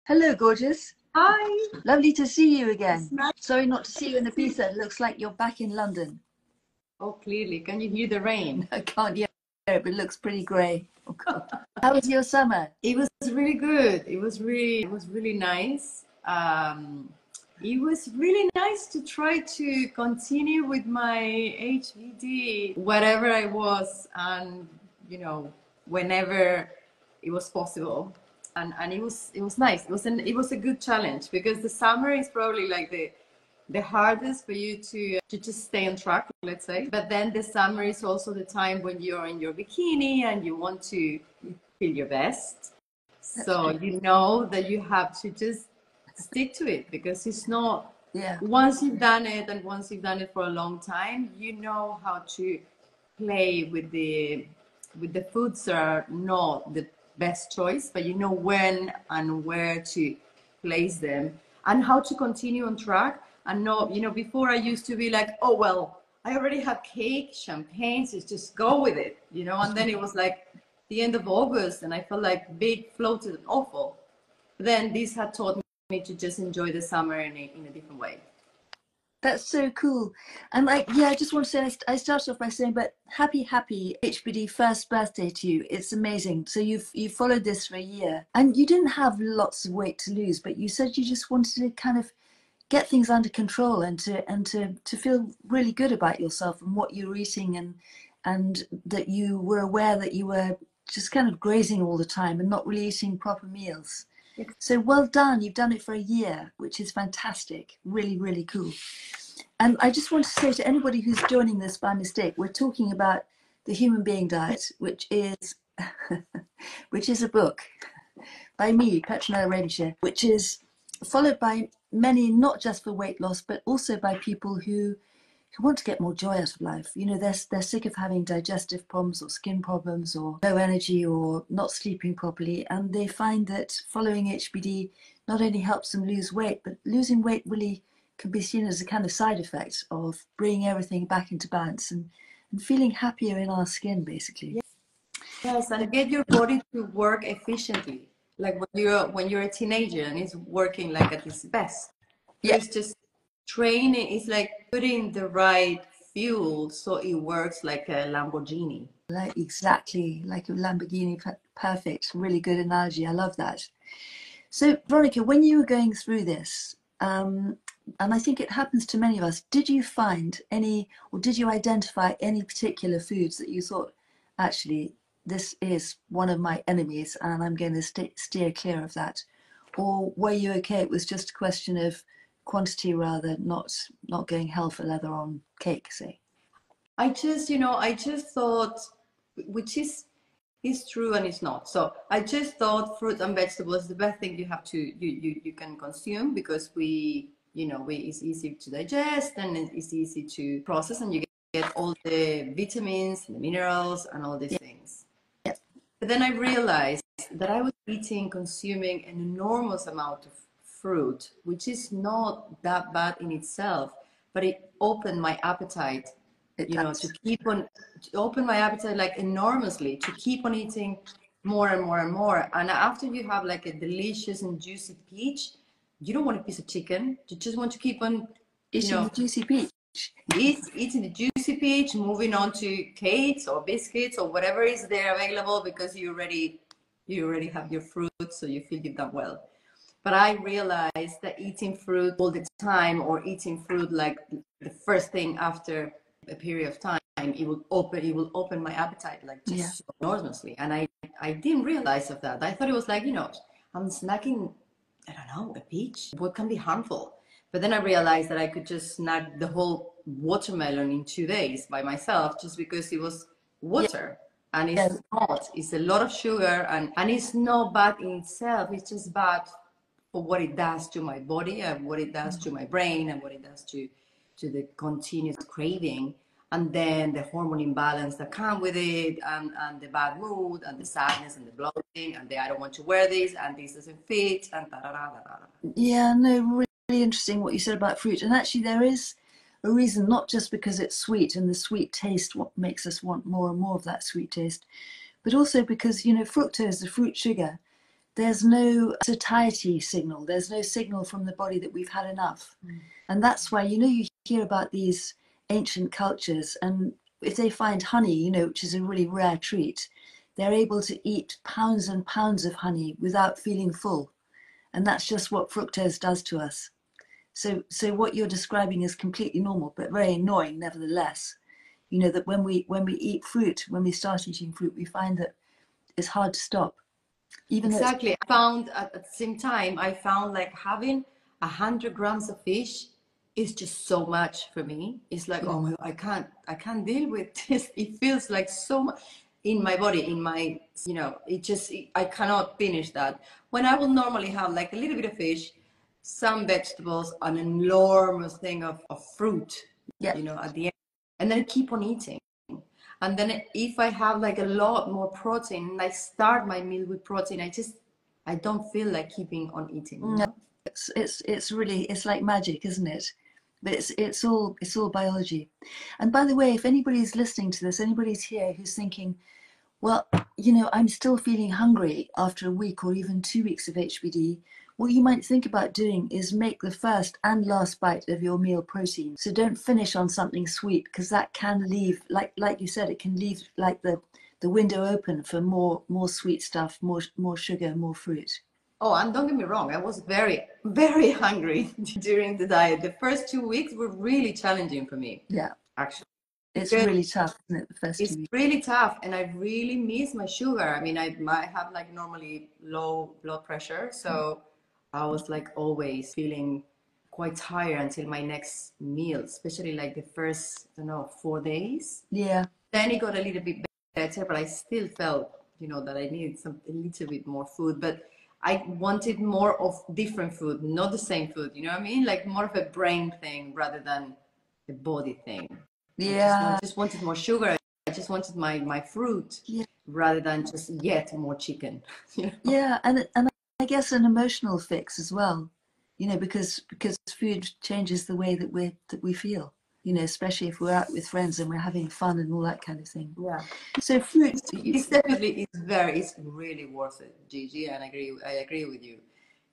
Hello, gorgeous. Hi. Lovely to see you again. Nice. Sorry not to see you in Ibiza. It looks like you're back in London. Oh, clearly. Can you hear the rain? I can't hear it, but it looks pretty grey. Oh, God. How was your summer? It was really good. It was really nice. It was really nice to try to continue with my HBD wherever I was, and whenever it was possible. And it was nice. It was a good challenge, because the summer is probably like the hardest for you to just stay on track, let's say. But then the summer is also the time when you're in your bikini and you want to feel your best. So you know that you have to just stick to it, because it's not, once you've done it, and once you've done it for a long time, you know how to play with the foods that are not the best choice, but you know when and where to place them and how to continue on track. And not, before I used to be like, oh, well, I already have cake, champagne, so just go with it, and then it was like the end of August and I felt like big, floated, and awful. But then this had taught me to just enjoy the summer in a different way. That's so cool. And I just want to say, I started off by saying, but happy HBD first birthday to you. It's amazing. So you've followed this for a year, and you didn't have lots of weight to lose, but you said you just wanted to kind of get things under control and to feel really good about yourself and what you were eating, and that you were aware that you were just kind of grazing all the time and not really eating proper meals. So well done. You've done it for a year, which is fantastic. Really, really cool. And I just want to say to anybody who's joining this by mistake, we're talking about The Human Being Diet, which is which is a book by me, Petronella Ravenshear, which is followed by many, not just for weight loss, but also by people who want to get more joy out of life. They're sick of having digestive problems or skin problems or low energy or not sleeping properly. And they find that following HBD not only helps them lose weight, but losing weight really can be seen as a kind of side effect of bringing everything back into balance and feeling happier in our skin, basically. Yes, and get your body to work efficiently. Like when you're a teenager and it's working like at its best. It's just training. It's like putting the right fuel so it works like a Lamborghini. Exactly, like a Lamborghini. Perfect. Really good analogy. I love that. So, Veronica, when you were going through this, and I think it happens to many of us, did you find any, or did you identify any particular foods that you thought, actually, this is one of my enemies and I'm going to steer clear of that? Or were you okay? It was just a question of quantity rather, not going hell for leather on cake, say. I just thought, which is true and it's not. So I just thought fruit and vegetables is the best thing you can consume, because it's easy to digest and it's easy to process, and you get all the vitamins and the minerals and all these things. But then I realized that I was consuming an enormous amount of fruit, which is not that bad in itself, but it opened my appetite, to open my appetite like enormously, to keep on eating more and more and more. And after you have like a delicious and juicy peach, you don't want a piece of chicken. You just want to keep on eating the juicy peach. Eating the juicy peach, moving on to cakes or biscuits or whatever is there available, because you already have your fruit, so you feel you've done well. But I realized that eating fruit all the time, or eating fruit like the first thing after a period of time, it will open my appetite like just so enormously. And I didn't realize of that. I thought it was like, I'm snacking, I don't know, a peach. What can be harmful? But then I realized that I could just snack the whole watermelon in 2 days by myself, just because it was water. And it's not. It's a lot of sugar, and it's not bad in itself. It's just bad for what it does to my body and what it does to my brain and what it does to the continuous craving, and then the hormone imbalance that comes with it, and the bad mood and the sadness and the bloating and the I don't want to wear this and this doesn't fit and Really interesting what you said about fruit. And actually there is a reason, not just because it's sweet and the sweet taste what makes us want more and more of that sweet taste, but also because fructose, the fruit sugar, there's no satiety signal. There's no signal from the body that we've had enough. And that's why, you hear about these ancient cultures, and if they find honey, which is a really rare treat, they're able to eat pounds and pounds of honey without feeling full. And that's just what fructose does to us. So what you're describing is completely normal, but very annoying nevertheless. That when we eat fruit, when we start eating fruit, we find that it's hard to stop. Even exactly. I found at the same time, I found like having 100 grams of fish is just so much for me. It's like, oh my, I can't deal with this. It feels like so much in my body, in my, I cannot finish that. When I will normally have like a little bit of fish, some vegetables, an enormous thing of fruit, yeah. At the end, and then keep on eating. And then if I have like a lot more protein, and I start my meal with protein, I don't feel like keeping on eating. No, it's really, it's like magic, isn't it? But it's all biology. And by the way, if anybody's listening to this, anybody's here who's thinking, well, I'm still feeling hungry after a week or even 2 weeks of HBD, what you might think about doing is make the first and last bite of your meal protein. So don't finish on something sweet, because that can leave, like you said, it can leave like the window open for more sweet stuff, more sugar, more fruit. Oh, and don't get me wrong, I was very, very hungry during the diet. The first 2 weeks were really challenging for me. Yeah. Actually. It's really tough, isn't it, the first 2 weeks? It's really tough, and I really miss my sugar. I mean, I have like normally low blood pressure, so I was like always feeling quite tired until my next meal, especially like the first, 4 days. Yeah. Then it got a little bit better, but I still felt, that I needed a little bit more food. But I wanted more of different food, not the same food. You know what I mean? Like more of a brain thing rather than a body thing. Yeah. I just wanted more sugar. I just wanted my fruit, rather than just yet more chicken. Yeah, and I guess an emotional fix as well, because food changes the way that we feel, especially if we're out with friends and we're having fun and all that kind of thing. Yeah. So food, it's definitely it's really worth it, Gigi, and I agree with you.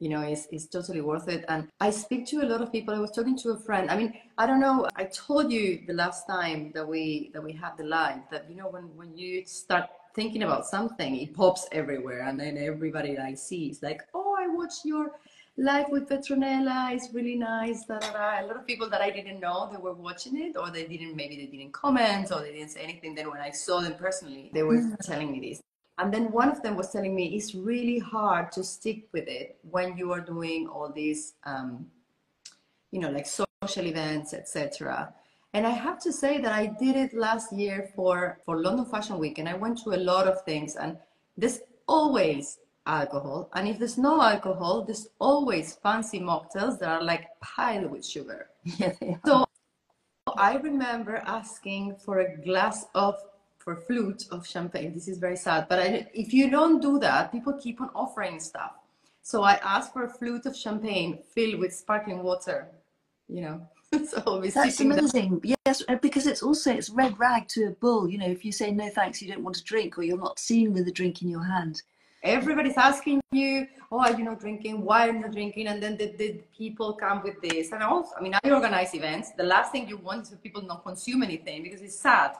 It's totally worth it. And I speak to a lot of people. I was talking to a friend. I mean, I don't know. I told you the last time that we had the live that, when you start thinking about something, it pops everywhere. And then everybody that I see is like, oh, I watched your live with Petronella. It's really nice. Da, da, da. A lot of people that I didn't know, they were watching it, or maybe they didn't comment, or they didn't say anything. Then when I saw them personally, they were telling me this. And then one of them was telling me it's really hard to stick with it when you are doing all these, like social events, etc. And I have to say that I did it last year for London Fashion Week, and I went to a lot of things, and there's always alcohol. And if there's no alcohol, there's always fancy mocktails that are like piled with sugar. Yeah, they are. So I remember asking for a glass of flute of champagne. This is very sad, but if you don't do that, people keep on offering stuff. So I asked for a flute of champagne filled with sparkling water. So that's amazing. Yes, because it's red rag to a bull. If you say no thanks, you don't want to drink, or you're not seen with a drink in your hand. Everybody's asking you, oh, are you not drinking? Why are you not drinking? And then the people come with this. And also, I mean, I organize events. The last thing you want is for people not consume anything, because it's sad.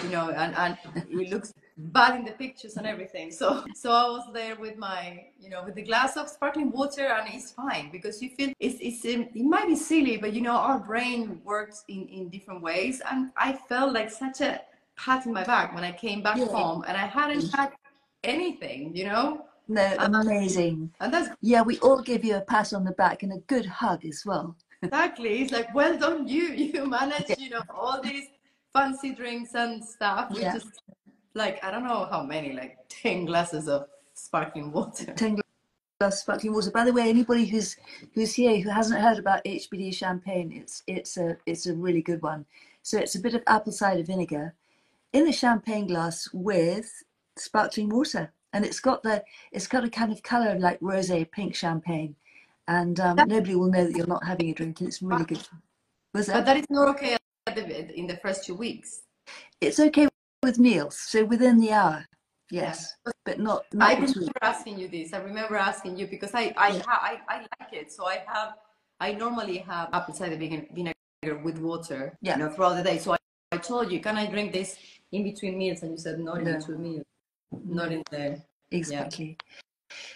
And it looks bad in the pictures and everything. So I was there with my, with the glass of sparkling water, and it's fine, because you feel it might be silly, but our brain works in different ways. And I felt like such a pat in my back when I came back home, and I hadn't had anything, No, amazing. And that's we all give you a pat on the back and a good hug as well. Exactly. It's like, well done, you managed, all these fancy drinks and stuff. We just, like, I don't know how many, like 10 glasses of sparkling water. 10 glasses of sparkling water. By the way, anybody who's here who hasn't heard about HBD champagne, it's a really good one. So it's a bit of apple cider vinegar in a champagne glass with sparkling water, and it's got a kind of color like rosé pink champagne, and nobody will know that you're not having a drink, and it's really good. But that is not okay in the first 2 weeks. It's okay with meals, so within the hour. Yes. Yeah. but not I between. remember asking you this. I remember asking you because Yeah, I like it. So I normally have apple cider vinegar with water, yeah, throughout the day. So I told you, can I drink this in between meals? And you said not in no, between meals, not no, in there. Yeah, exactly.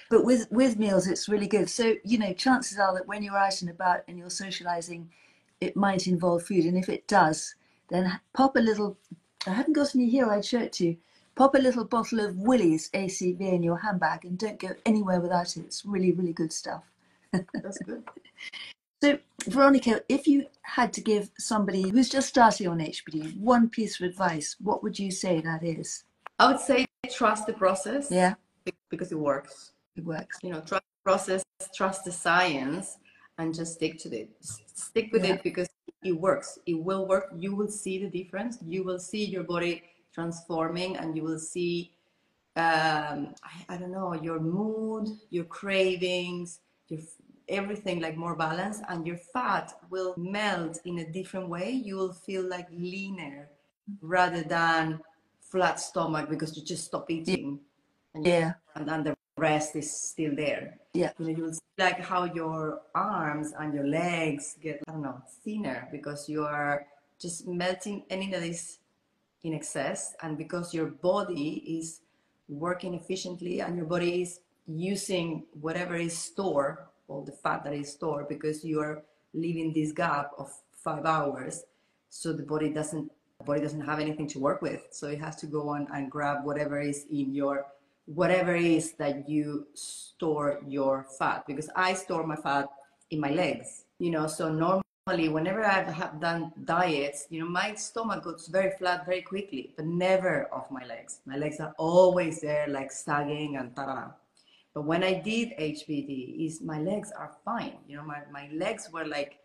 But with meals, it's really good. So, chances are that when you're out and about and you're socializing, it might involve food. And if it does, then pop a little, I haven't got any here, I'd show it to you. Pop a little bottle of Willie's ACV in your handbag and don't go anywhere without it. It's really, really good stuff. that's good. So, Veronica, if you had to give somebody who's just starting on HBD one piece of advice, what would you say that is? I would say trust the process Yeah, because it works. it works. Trust the process, trust the science, and just stick to it. Stick with Yeah, it because it works. It will work. You will see the difference. You will see your body transforming, and you will see, I don't know, your mood, your cravings, your everything like more balanced, and your fat will melt in a different way. You will feel like leaner rather than flat stomach because you just stop eating and yeah, and the rest is still there. yeah, You'll see like how your arms and your legs get, I don't know, thinner because you are just melting anything that is in excess, and because your body is working efficiently and your body is using whatever is stored, all the fat that is stored, because you are leaving this gap of 5 hours, so the body doesn't have anything to work with, so it has to go on and grab whatever is in your whatever is that you store your fat, because I store my fat in my legs, so normally whenever I have done diets, my stomach goes very flat very quickly, but never off my legs. My legs are always there, like sagging and ta-da. But when I did HBD, my legs are fine. My legs were like,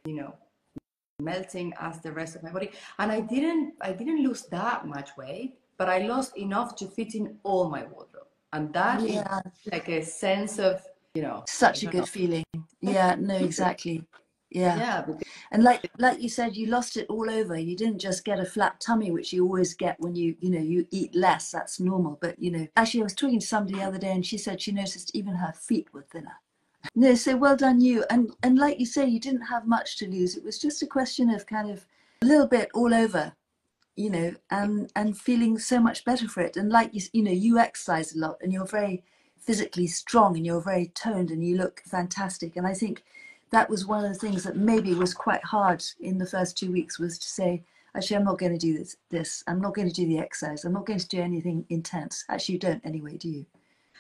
melting as the rest of my body. And I didn't lose that much weight, but I lost enough to fit in all my wardrobe. And that is yeah. like a sense of, I Such a don't know. good feeling. Yeah, no, exactly. Yeah. Yeah, because And like you said, you lost it all over. You didn't just get a flat tummy, which you always get when you eat less. That's normal. But actually, I was talking to somebody the other day, and she said she noticed even her feet were thinner. No, so well done you. And like you say, you didn't have much to lose. It was just a question of kind of a little bit all over, and feeling so much better for it. And like you exercise a lot, and you're very physically strong, and you're very toned, and you look fantastic. And I think that was one of the things that maybe was quite hard in the first 2 weeks, was to say, actually, I'm not going to do this. I'm not going to do the exercise. I'm not going to do anything intense. Actually, you don't anyway, do you?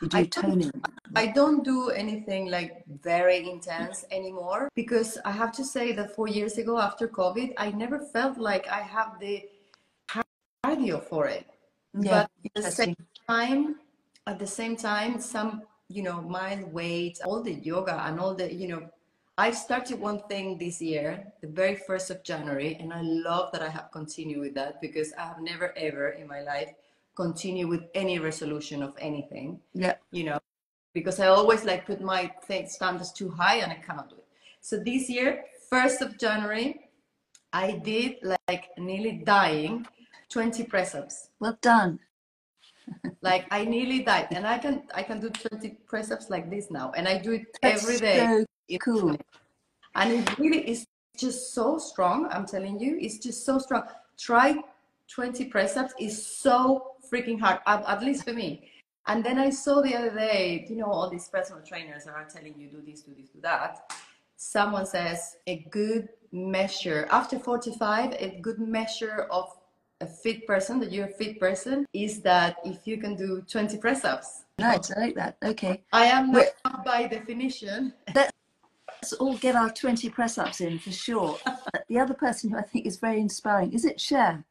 You I do don't, toning. I don't do anything like very intense anymore, because I have to say that 4 years ago after COVID, I never felt like I have the cardio for it. Yeah, But interesting. at the same time, some, mild weights, all the yoga and all the, I started one thing this year, the very 1st of January, and I love that I have continued with that, because I have never ever in my life continued with any resolution of anything, Yeah. because I always like put my standards too high and I cannot do it. So this year, 1st of January, I did like nearly dying 20 press ups. Well done. Like I nearly died, and I can do 20 press ups like this now, and I do it every That's day. so cool. And it really is just so strong. I'm telling you, it's just so strong. Try 20 press ups. Is so freaking hard, at least for me. And then I saw the other day, all these personal trainers are telling you do this, do this, do that. Someone says a good measure after 45, a good measure of a fit person, that you're a fit person, is that if you can do 20 press ups. Nice, I like that. Okay. I am We're, not by definition. let's all get our 20 press ups in for sure. The other person who I think is very inspiring, is it Cher,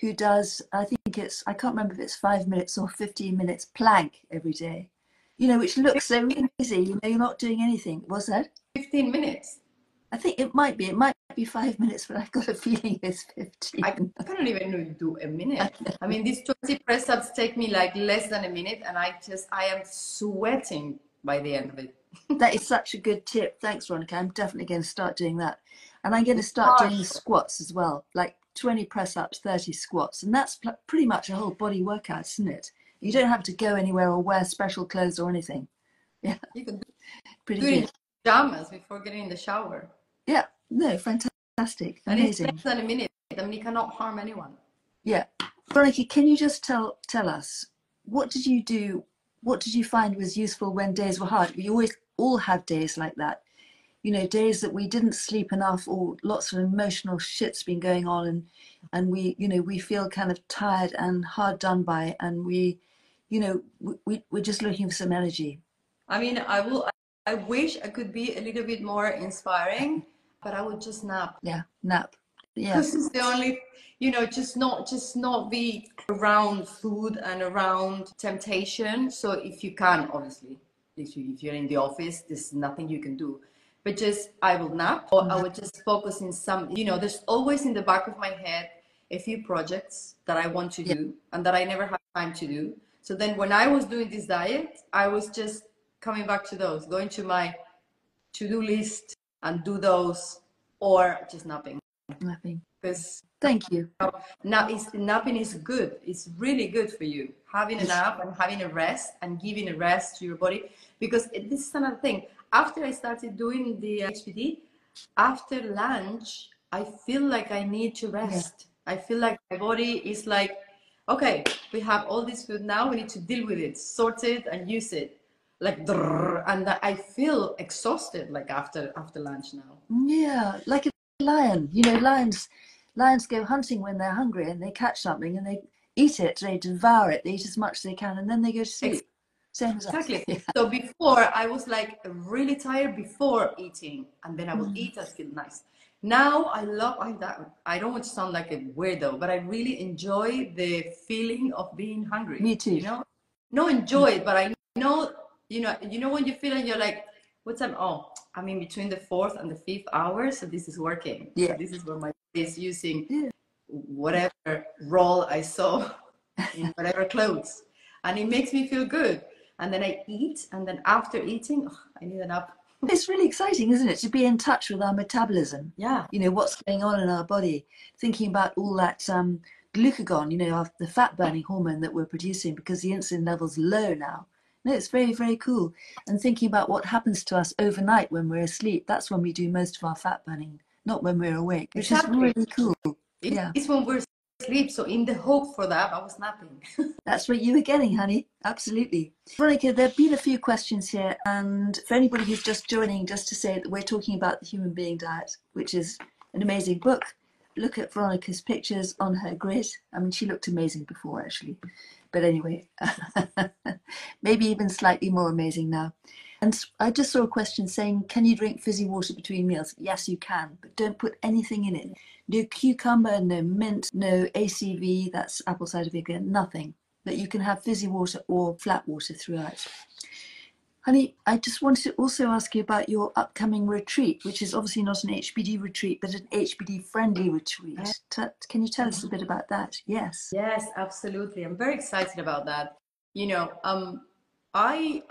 who does, I can't remember if it's 5 minutes or 15 minutes plank every day, which looks so easy, you're not doing anything. What's that? 15 minutes. I think it might be 5 minutes, but I've got a feeling it's 15. I cannot even do a minute. I mean, these 20 press ups take me like less than a minute, and I am sweating by the end of it. That is such a good tip. Thanks, Veronica. I'm definitely going to start doing that. And I'm going to It's start hard. doing squats as well, like 20 press ups, 30 squats. And that's pretty much a whole body workout, isn't it? You don't have to go anywhere or wear special clothes or anything. Yeah, You can pretty do it in good. pajamas before getting in the shower. Yeah, no, fantastic, And it's less amazing. than a minute. I mean, you cannot harm anyone. Yeah, Veronica, can you just tell us, what did you do? What did you find was useful when days were hard? We always all have days like that. You know, days that we didn't sleep enough, or lots of emotional shit's been going on, and we, you know, we feel kind of tired and hard done by, and we, you know, we're just looking for some energy. I mean, I wish I could be a little bit more inspiring, but I would just nap. Yeah, nap. Yeah, Because it's the only, just not be around food and around temptation. So if you can, obviously, if you're in the office, there's nothing you can do. But just I will nap, or I would just focus in some, there's always in the back of my head a few projects that I want to yeah, do and that I never have time to do. So then when I was doing this diet, I was just coming back to those, going to my to-do list and do those, or just napping. napping. Because Thank you. now napping is good. It's really good for you. Having a It's, nap and having a rest and giving a rest to your body. Because this is another thing. After I started doing the HBD, after lunch, I feel like I need to yeah. rest. I feel like my body is like, okay, we have all this food now. We need to deal with it, sort it, and use it. Like, and I feel exhausted like after lunch now. Yeah, like a lion. You know, lions go hunting when they're hungry and they catch something and they eat it, they devour it, they eat as much as they can, and then they go to sleep. Same as us. Exactly. Yeah. So before I was like really tired before eating, and then I will eat. I feel nice. Now I don't want to sound like a weirdo, but I really enjoy the feeling of being hungry. Me too. No enjoy it, but I know when you feel and you're like, what's up? Oh, I'm in between the fourth and the fifth hour, so this is working. So Yeah. this is where my body is using Yeah. whatever role I saw in whatever clothes, and it makes me feel good. And then I eat, and then after eating, I need a nap. It's really exciting, isn't it, to be in touch with our metabolism? Yeah, You know, what's going on in our body, thinking about all that glucagon, you know, the fat burning hormone that we're producing because the insulin level's low now. No, it's very, very cool. And thinking about what happens to us overnight when we're asleep, that's when we do most of our fat burning, not when we're awake, which is exactly. really cool. Yeah. It's when we're asleep. So in the hope for that, I was napping. That's what you were getting, honey. Absolutely. Veronica, there have been a few questions here. And for anybody who's just joining, just to say that we're talking about the Human Being Diet, which is an amazing book. Look at Veronica's pictures on her grid. I mean, she looked amazing before, actually. But anyway, maybe even slightly more amazing now. And I just saw a question saying, can you drink fizzy water between meals? Yes, you can, but don't put anything in it. No cucumber, no mint, no ACV, that's apple cider vinegar, nothing. But you can have fizzy water or flat water throughout. Honey, I just wanted to also ask you about your upcoming retreat, which is obviously not an HBD retreat, but an HBD friendly retreat. Can you tell us a bit about that? Yes. Yes, absolutely. I'm very excited about that. You know, I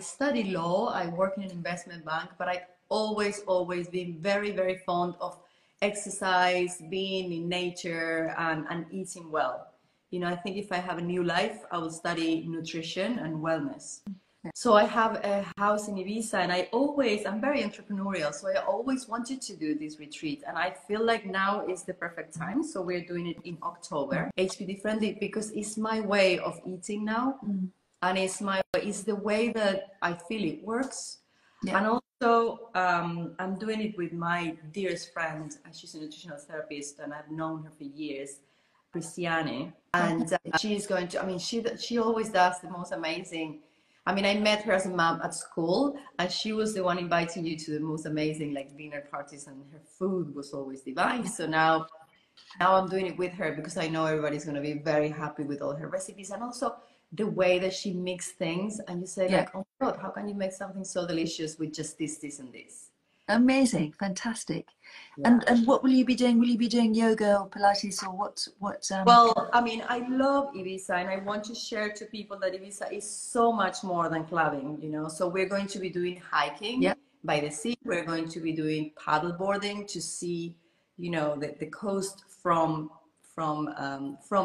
study law. I work in an investment bank, but I always been very, very fond of exercise, being in nature, and eating well. I think if I have a new life, I will study nutrition and wellness. So I have a house in Ibiza, and I'm very entrepreneurial. So I always wanted to do this retreat, and I feel like now is the perfect time. So we're doing it in October, HBD friendly, because it's my way of eating now. And it's the way that I feel it works. Yeah. And also, I'm doing it with my dearest friend. She's a nutritional therapist, and I've known her for years, Christiane. And she's going to, I mean, she always does the most amazing. I mean, I met her as a mom at school, and she was the one inviting you to the most amazing like dinner parties, and her food was always divine. So now I'm doing it with her because I know everybody's going to be very happy with all her recipes, and also the way that she mixes things, and you say like, oh my God, how can you make something so delicious with just this and this? Amazing, fantastic. Yeah. And what will you be doing? Will you be doing yoga or Pilates or what? Well, I mean, I love Ibiza, and I want to share to people that Ibiza is so much more than clubbing, So we're going to be doing hiking by the sea. We're going to be doing paddle boarding to see, the coast from from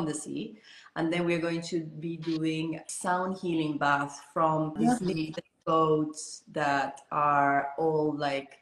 the sea. And then we're going to be doing sound healing bath from these Lovely. little boats that are all like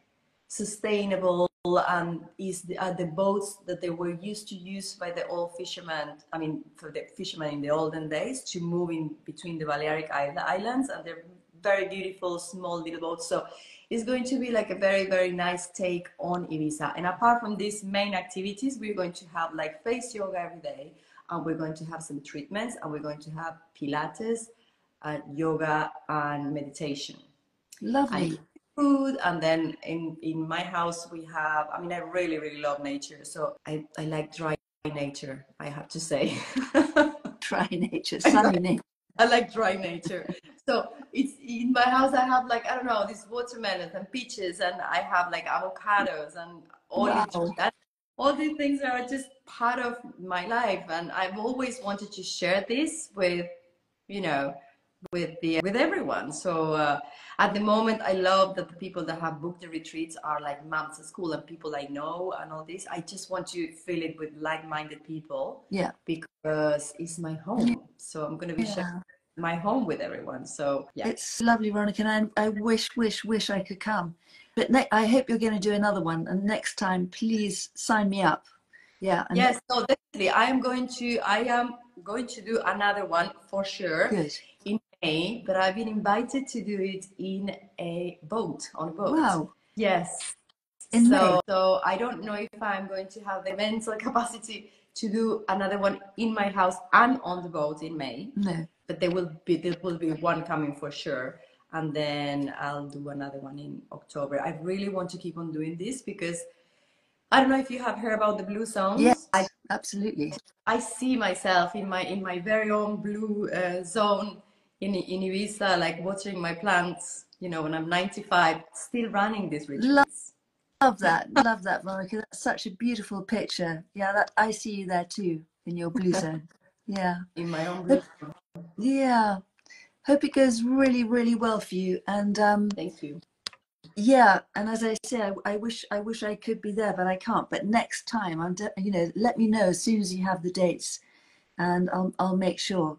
sustainable, and the boats that they were used to use by the old fishermen, I mean for the fishermen in the olden days, to move in between the Balearic Islands, and they're very beautiful small little boats. So it's going to be like a very, very nice take on Ibiza. And apart from these main activities, we're going to have like face yoga every day, and we're going to have some treatments, and we're going to have Pilates, yoga, and meditation. Lovely. And food. And then in my house we have, I mean, I really, really love nature. So I like dry nature, I have to say. Dry nature, sunny nature. I like dry nature. So it's in my house. I have like, I don't know, these watermelons and peaches, and I have like avocados and olive trees. Wow. All these things are just part of my life, and I've always wanted to share this with, you know, with everyone. So at the moment, I love that the people that have booked the retreats are like moms at school and people I know and all this. I just want to fill it with like-minded people. Yeah. Because it's my home. So I'm going to be sharing my home with everyone. So yeah. It's lovely, Veronica, and I wish I could come. But I hope you're going to do another one. And next time, please sign me up. Yeah. Yes, no, definitely. I am going to do another one for sure. Good. In May, but I've been invited to do it on a boat. Wow. Yes. In May. So I don't know if I'm going to have the mental capacity to do another one in my house and on the boat in May. No. But there will be one coming for sure. And then I'll do another one in October. I really want to keep on doing this because I don't know if you have heard about the blue zones. Yes, absolutely. I see myself in my very own blue zone in Ibiza, like watering my plants, you know, when I'm 95, still running these retreats. Love that, Veronica. That's such a beautiful picture. Yeah, that I see you there too, in your blue zone. Yeah. In my own blue zone. Yeah. Hope it goes really, really well for you. And thank you. Yeah, and as I say, I wish I could be there, but I can't. But next time, let me know as soon as you have the dates, and I'll make sure.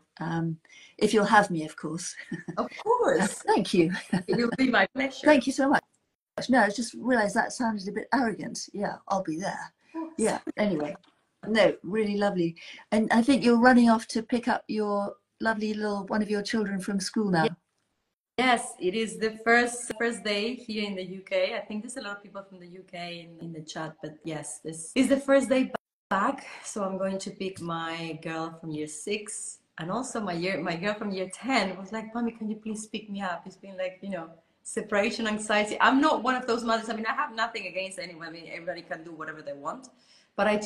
If you'll have me, of course. Of course. Thank you. It will be my pleasure. Thank you so much. No, I just realised that sounded a bit arrogant. Yeah, I'll be there. Yeah. Anyway, no, really lovely. And I think you're running off to pick up your lovely one of your children from school now. Yes, it is the first day here in the UK. I think there's a lot of people from the UK in the chat, but yes, this is the first day back. So I'm going to pick my girl from year 6, and also my girl from year 10 was like, "Mommy, can you please pick me up?" It's been like, you know, separation anxiety. I'm not one of those mothers. I mean, I have nothing against anyone. I mean, everybody can do whatever they want, but I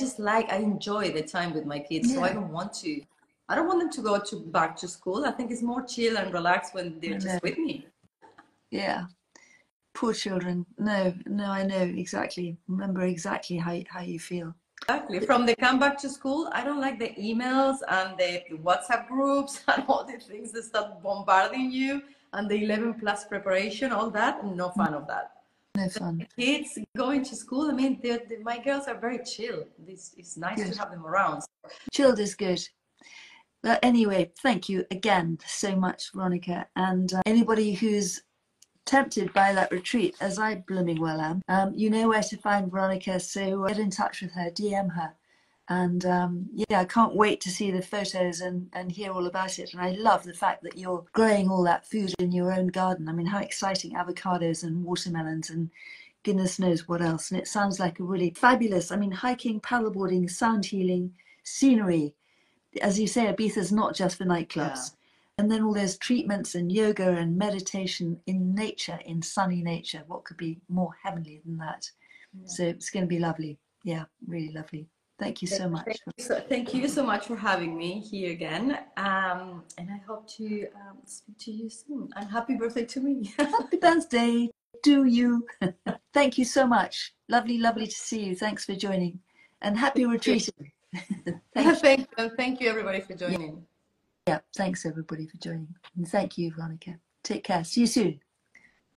enjoy the time with my kids. So I don't want them to go back to school. I think it's more chill and relaxed when they're just with me. Yeah. Poor children. No, I know exactly. Remember exactly how you feel. Exactly. From the come back to school, I don't like the emails and the WhatsApp groups and all the things that start bombarding you, and the 11 plus preparation, all that. I'm no fan of that. No fun. The kids going to school, I mean, my girls are very chill. It's nice to have them around. Chilled is good. But anyway, thank you again so much, Veronica. And anybody who's tempted by that retreat, as I blooming well am, you know where to find Veronica. So get in touch with her, DM her. And yeah, I can't wait to see the photos and hear all about it. And I love the fact that you're growing all that food in your own garden. I mean, how exciting, avocados and watermelons and goodness knows what else. And it sounds like a really fabulous, I mean, hiking, paddleboarding, sound healing, scenery. As you say, Ibiza's not just for nightclubs. And then all those treatments and yoga and meditation in nature, in sunny nature. What could be more heavenly than that? So it's going to be lovely. Yeah, really lovely. Thank you so much. Thank you so much for having me here again. And I hope to speak to you soon. And happy birthday to me. Happy birthday to you. Thank you so much. Lovely to see you. Thanks for joining. And happy retreating. Thank you everybody for joining. Yeah, thanks everybody for joining. And thank you, Veronica. Take care. See you soon.